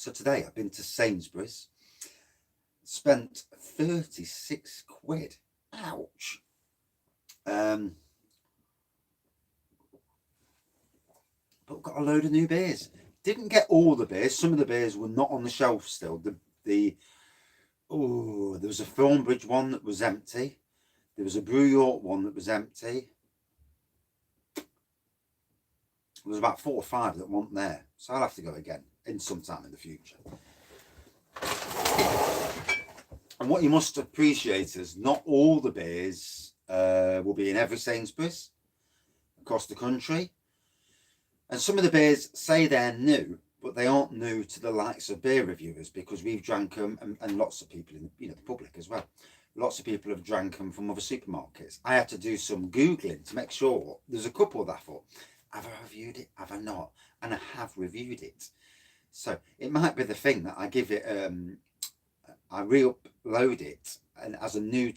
So today I've been to Sainsbury's, spent 36 quid. Ouch. But got a load of new beers. Didn't get all the beers. Some of the beers were not on the shelf still. There was a Thornbridge one that was empty. There was a Brew York one that was empty. There was about 4 or 5 that weren't there. So I'll have to go again in some time in the future. And what you must appreciate is not all the beers will be in every Sainsbury's across the country. And some of the beers say they're new, but they aren't new to the likes of beer reviewers, because we've drank them, and lots of people in the public as well. Lots of people have drank them from other supermarkets. I had to do some Googling to make sure. There's a couple that I thought, have I reviewed it? Have I not? And I have reviewed it. So it might be the thing that I give it, I re-upload it and as a new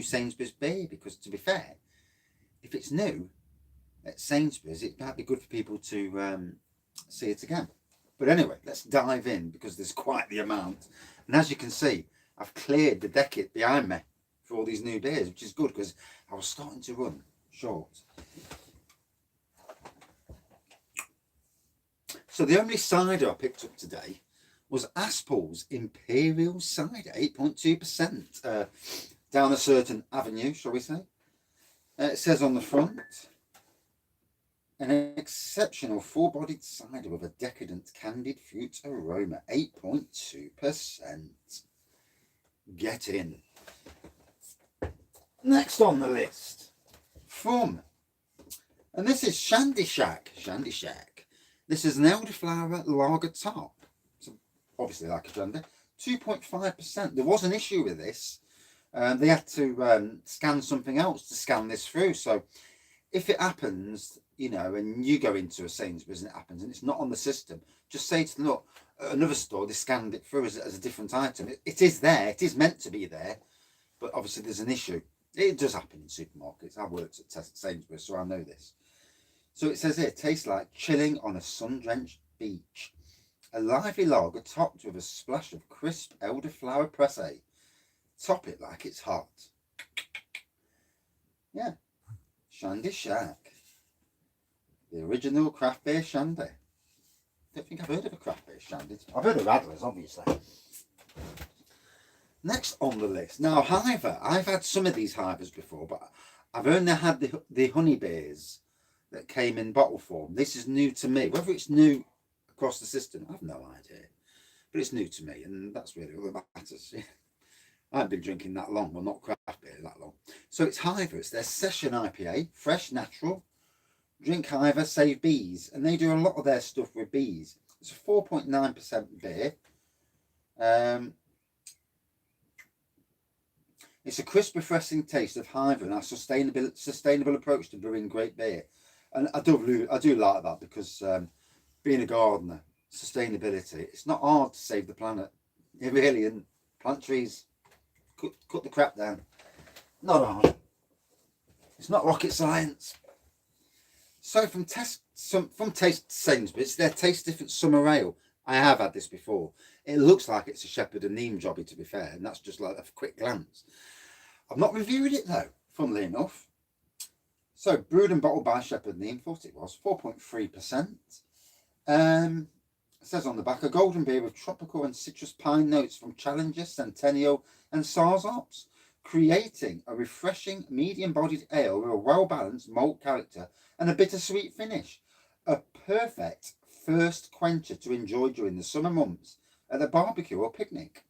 Sainsbury's beer, because to be fair, if it's new at Sainsbury's, it might be good for people to see it again. But anyway, let's dive in, because there's quite the amount. And as you can see, I've cleared the decade behind me for all these new beers, which is good, because I was starting to run short. So the only cider I picked up today was Aspals Imperial Cider, 8.2%, down a certain avenue, shall we say. It says on the front, an exceptional full-bodied cider with a decadent candied fruit aroma, 8.2%. Get in. Next on the list, and this is Shandy Shack. This is an elderflower lager top. So obviously like a Shandy. 2.5%. There was an issue with this. They had to scan something else to scan this through. So if it happens, and you go into a Sainsbury's and it happens and it's not on the system, just say to them, look, at another store, they scanned it through as a different item. It is there. It is meant to be there. But obviously there's an issue. It does happen in supermarkets. I've worked at Sainsbury's, so I know this. So it says here, tastes like chilling on a sun-drenched beach. A lively lager topped with a splash of crisp elderflower pressé. Top it like it's hot. Yeah. Shandy Shack. The original craft beer shandy. I don't think I've heard of a craft beer shandy. I've heard of Radlers, obviously. Next on the list. Now, Hiver. I've had some of these Hivers before, but I've only had the honey beers that came in bottle form. This is new to me. Whether it's new across the system, I've no idea. But it's new to me, and that's really all that matters. I haven't been drinking that long. Well, not craft beer that long. So it's Hiver. It's their Session IPA. Fresh, natural. Drink Hiver, save bees. And they do a lot of their stuff with bees. It's a 4.9% beer. It's a crisp, refreshing taste of Hiver and our sustainable approach to brewing great beer. And I do like that, because being a gardener, sustainability, it's not hard to save the planet. It really isn't. Plant trees, cut the crap down. Not hard. It's not rocket science. So from Taste Sainsbury's, their Taste Different Summer Ale. I have had this before. It looks like it's a Shepherd and Neame jobby, to be fair, and that's just like a quick glance. I've not reviewed it though, funnily enough. So, brewed and bottled by Shepherd and Neame, thought it was 4.3%. It says on the back, a golden beer with tropical and citrus pine notes from Challenger, Centennial and Sars hops, creating a refreshing medium-bodied ale with a well-balanced malt character and a bittersweet finish. A perfect first quencher to enjoy during the summer months at a barbecue or picnic.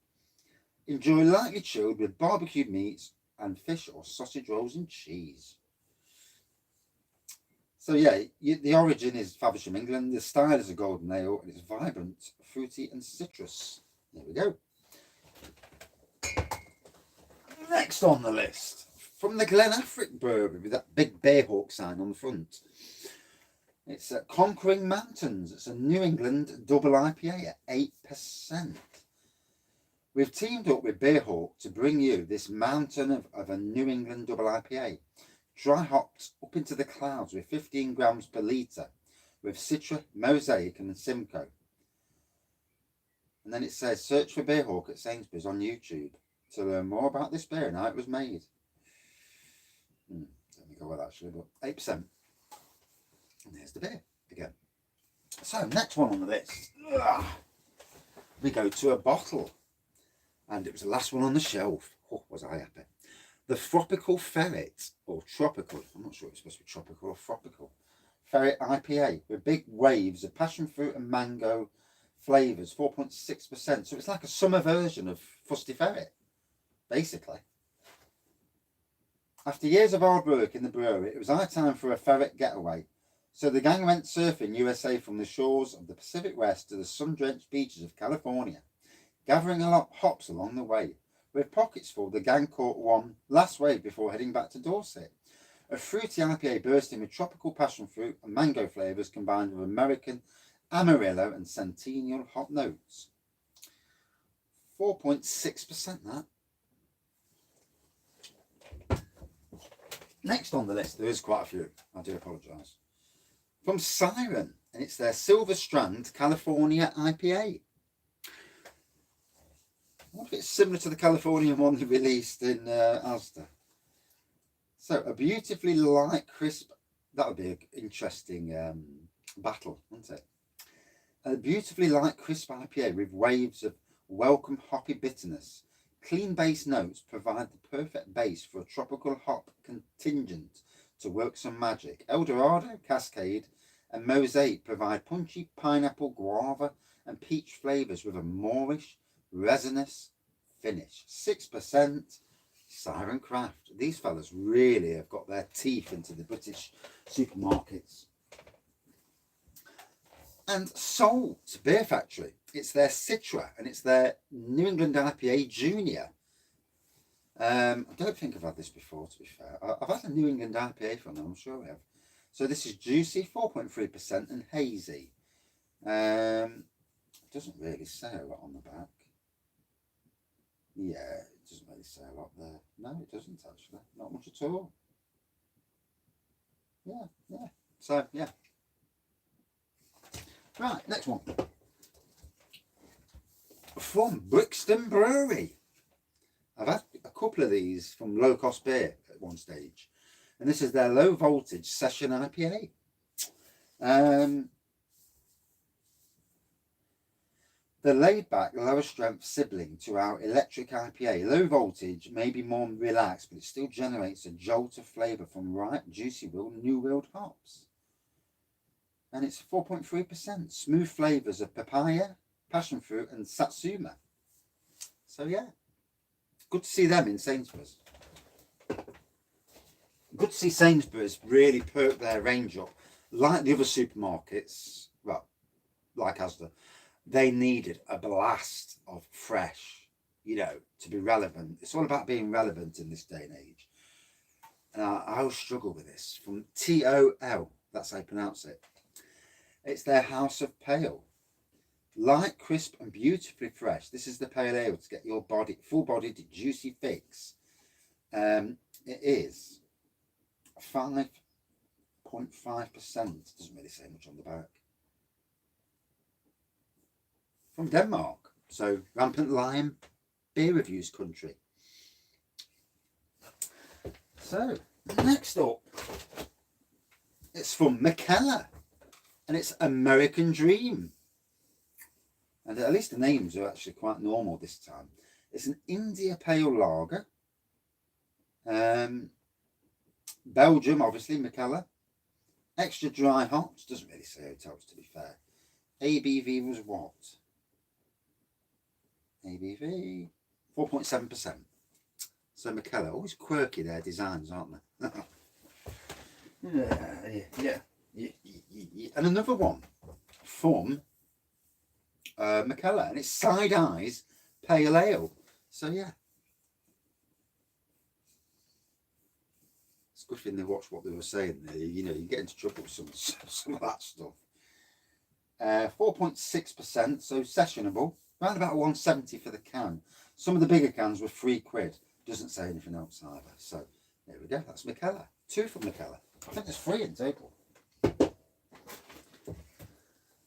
Enjoy lightly chilled with barbecued meats and fish or sausage rolls and cheese. So yeah, the origin is Faversham, England. The style is a golden ale and it's vibrant, fruity and citrus. There we go. Next on the list, from the Glen Affric Brewery with that big Bearhawk sign on the front. It's Conquering Mountains. It's a New England double IPA at 8%. We've teamed up with Bearhawk to bring you this mountain of a New England double IPA. Dry hopped up into the clouds with 15 grams per litre with Citra, Mosaic and Simcoe. And then it says, search for Beer Hawk at Sainsbury's on YouTube to learn more about this beer and how it was made. Don't think I will actually, but 8%. And there's the beer again. So next one on the list, we go to a bottle. And it was the last one on the shelf. Oh, was I happy. The Tropical Ferret, or Tropical, I'm not sure it's supposed to be tropical or tropical. Ferret IPA with big waves of passion fruit and mango flavours, 4.6%. So it's like a summer version of Fusty Ferret, basically. After years of hard work in the brewery, it was high time for a ferret getaway. So the gang went surfing USA from the shores of the Pacific West to the sun-drenched beaches of California, gathering a lot of hops along the way. With pockets full, the gang caught one last wave before heading back to Dorset. A fruity IPA bursting with tropical passion fruit and mango flavours combined with American Amarillo and Centennial hop notes. 4.6% that. Next on the list, there is quite a few. I do apologise. From Siren, and it's their Silver Strand California IPA. I wonder if it's similar to the Californian one they released in Asda. So, a beautifully light, crisp, that would be an interesting battle, wouldn't it? A beautifully light, crisp IPA with waves of welcome hoppy bitterness. Clean base notes provide the perfect base for a tropical hop contingent to work some magic. Eldorado, Cascade, and Mosaic provide punchy pineapple, guava, and peach flavours with a Moorish, resinous finish. 6%. Sirencraft. These fellas really have got their teeth into the British supermarkets. And Salt Beer Factory. It's their Citra and it's their New England IPA Junior. I don't think I've had this before, to be fair. I've had a New England IPA from them, I'm sure I have. So this is juicy, 4.3% and hazy. It doesn't really say a lot on the back. Yeah, it doesn't really say a lot there. No, it doesn't actually. Not much at all. Yeah. So, yeah. Right, next one. From Brixton Brewery. I've had a couple of these from Low Cost Beer at one stage. And this is their Low Voltage Session IPA. The laid-back, lower-strength sibling to our electric IPA, low voltage, maybe more relaxed, but it still generates a jolt of flavour from ripe, juicy, new willed hops. And it's 4.3%. Smooth flavours of papaya, passion fruit, and satsuma. So yeah, good to see them in Sainsbury's. Good to see Sainsbury's really perk their range up. Like the other supermarkets, well, like Asda, they needed a blast of fresh, to be relevant. It's all about being relevant in this day and age. And I'll struggle with this. From TOL, that's how you pronounce it. It's their House of Pale. Light, crisp and beautifully fresh. This is the pale ale to get your full-bodied, juicy fix. It is 5.5%. Doesn't really say much on the back. From Denmark, so Rampant Lion beer reviews country. So next up, it's from Mikkeller, and it's American Dream. And at least the names are actually quite normal this time. It's an India Pale Lager. Belgium, obviously, Mikkeller. Extra dry hops. Doesn't really say hotels, to be fair. ABV was what? ABV 4.7%. So Mikkeller, always quirky their designs, aren't they? Yeah. And another one from Mikkeller, and it's Side Eyes Pale Ale. So yeah, it's a good thing they watched what they were saying there. You get into trouble with some of that stuff. 4.6%, so sessionable. Around about 170 for the can. Some of the bigger cans were £3. Doesn't say anything else either. So there we go. That's Mikkeller. 2 from Mikkeller. I think there's 3 in total.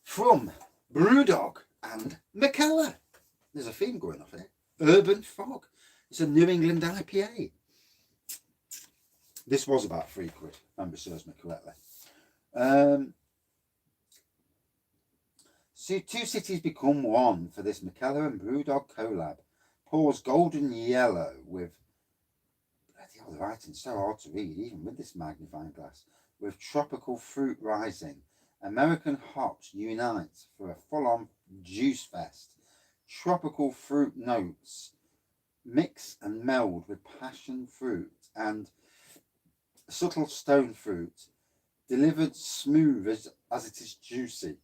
From Brewdog and Mikkeller. there's a theme going off here. Urban Fog. It's a New England IPA. This was about £3, if memory serves me correctly. So two cities become one for this Mikkeller and Brewdog collab. Pours golden yellow with, bloody hell, the writing's so hard to read, even with this magnifying glass, with tropical fruit rising. American hops unite for a full-on juice fest. Tropical fruit notes mix and meld with passion fruit and subtle stone fruit, delivered smooth as it is juicy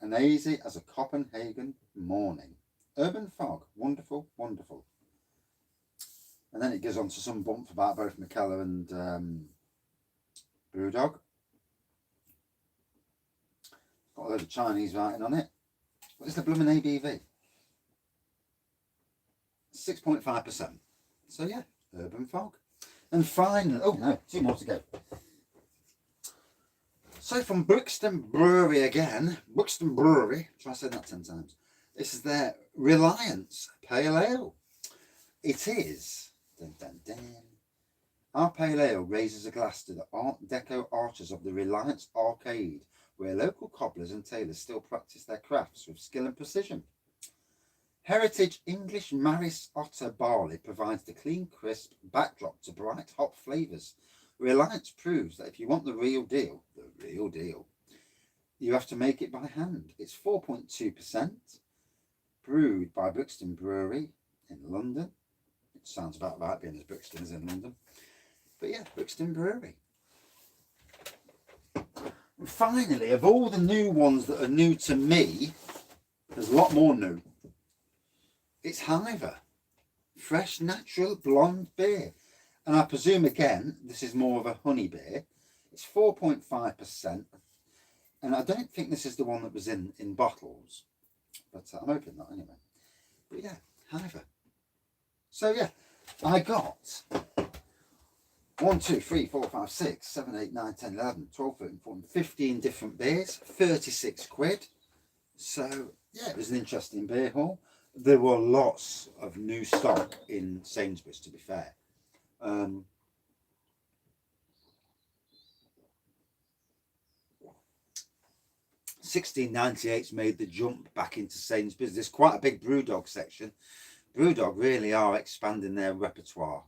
and easy as a Copenhagen morning. Urban Fog, wonderful, wonderful. And then it goes on to some bump about both Mikkeller and Brewdog. Got a load of Chinese writing on it. What is the blooming ABV? 6.5%. So yeah, Urban Fog. And finally, oh no, 2 more to go. So from Brixton Brewery again, Brixton Brewery, try to say that 10 times. This is their Reliance Pale Ale. It is, dun, dun, dun. Our Pale Ale raises a glass to the Art Deco arches of the Reliance Arcade, where local cobblers and tailors still practice their crafts with skill and precision. Heritage English Maris Otter barley provides the clean, crisp backdrop to bright hop flavours. Reliance proves that if you want the real deal, you have to make it by hand. It's 4.2%, brewed by Brixton Brewery in London. It sounds about right, being as Brixton is in London. But yeah, Brixton Brewery. And finally, of all the new ones that are new to me, there's a lot more new. It's Hiver. Fresh, natural, blonde beer. And I presume, again, this is more of a honey beer. It's 4.5%. And I don't think this is the one that was in bottles. But I'm hoping not anyway. But yeah, Hiver. So yeah, I got 1, 2, 3, 4, 5, 6, 7, 8, 9, 10, 11, 12, 13, 14, 15 different beers. 36 quid. So yeah, it was an interesting beer haul. There were lots of new stock in Sainsbury's, to be fair. 1698's made the jump back into Sainsbury's. There's quite a big Brewdog section. Brewdog really are expanding their repertoire,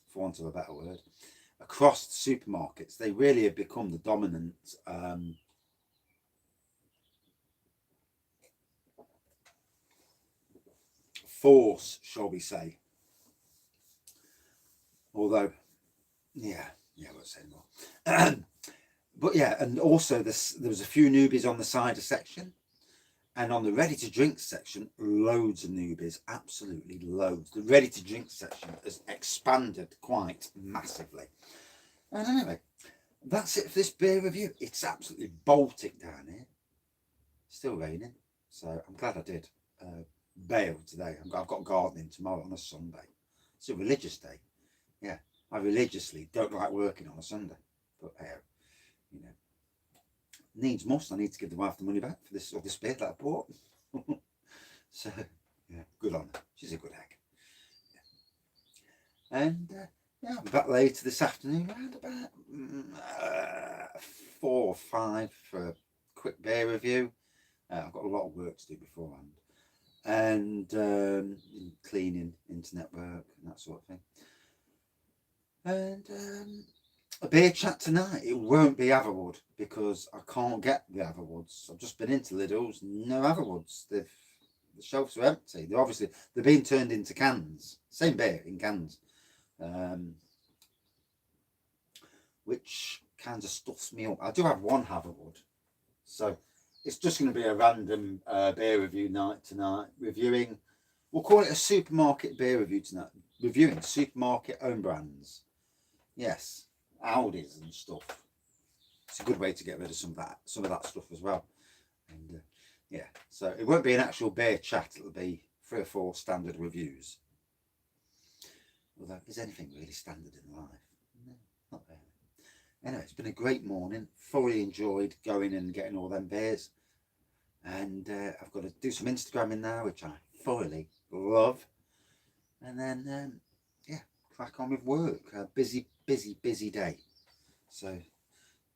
for want of a better word, across the supermarkets. They really have become the dominant force, shall we say. Although, yeah, I won't say more. But yeah, and also there was a few newbies on the cider section, and on the ready to drink section, loads of newbies, absolutely loads. The ready to drink section has expanded quite massively. And anyway, that's it for this beer review. It's absolutely Baltic down here. Still raining, so I'm glad I did bail today. I've got gardening tomorrow on a Sunday. It's a religious day. Yeah, I religiously don't like working on a Sunday, but you know, needs must. I need to give the wife the money back for this beer that I bought. So yeah, good on her. She's a good egg. Yeah. And yeah, I'll be back later this afternoon around about 4 or 5 for a quick beer review. I've got a lot of work to do beforehand, and cleaning, internet work, and that sort of thing. And a beer chat tonight. It won't be Haverwood because I can't get the Haverwoods. I've just been into Lidl's, no Haverwoods. The shelves are empty. They're being turned into cans. Same beer in cans, which kind of stuffs me up. I do have one Haverwood, so it's just going to be a random beer review night tonight. Reviewing, we'll call it a supermarket beer review tonight. Reviewing supermarket own brands. Yes, Aldi's and stuff. It's a good way to get rid of some of that stuff as well. And yeah, so it won't be an actual beer chat. It'll be 3 or 4 standard reviews. Although, is anything really standard in life? No, not really. Anyway, it's been a great morning. Thoroughly enjoyed going and getting all them beers. And I've got to do some Instagramming now, which I thoroughly love. And then, yeah, crack on with work. Busy day. So,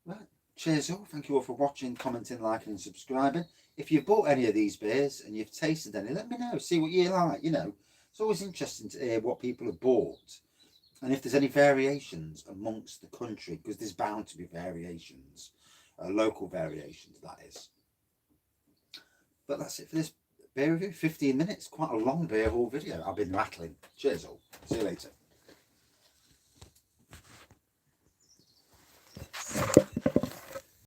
right, cheers all. Thank you all for watching, commenting, liking and subscribing. If you've bought any of these beers and you've tasted any, let me know. See what you like, you know. It's always interesting to hear what people have bought. And if there's any variations amongst the country, because there's bound to be variations, local variations, that is. But that's it for this beer review. 15 minutes, quite a long beer haul video. I've been rattling. Cheers all. See you later.